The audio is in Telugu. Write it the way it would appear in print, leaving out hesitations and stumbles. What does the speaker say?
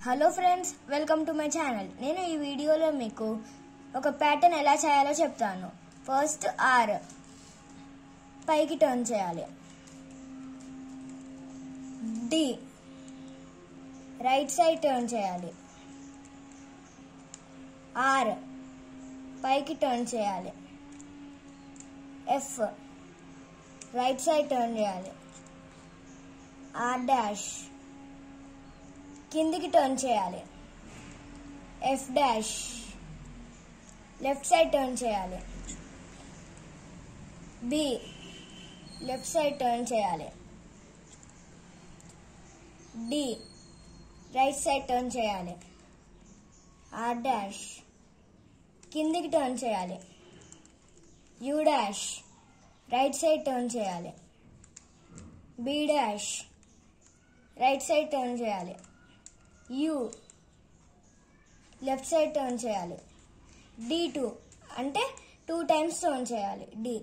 Hello friends, welcome to my channel. నేను ఈ వీడియోలో మీకు ఒక ప్యాటర్న్ ఎలా చేయాలో చెప్తాను. ఫస్ట్ ఆర్ పైకి టర్న్ చేయాలి. డి రైట్ సైడ్ టర్న్ చేయాలి. ఆర్ పైకి టర్న్ చేయాలి. ఎఫ్ రైట్ సైడ్ టర్న్ చేయాలి. ఆర్ డాష్ కిందికి టర్న్ చేయాలి. F dash left side turn చేయాలి. బి లెఫ్ట్ సైడ్ టర్న్ చేయాలి. డి రైట్ సైడ్ టర్న్ చేయాలి. ఆర్ డాష్ కిందికి టర్న్ చేయాలి. U dash right side turn చేయాలి. B dash right side turn చేయాలి. యూ లెఫ్ట్ సైడ్ టర్న్ చేయాలి. D2 అంటే 2 times టర్న్ చేయాలి. డి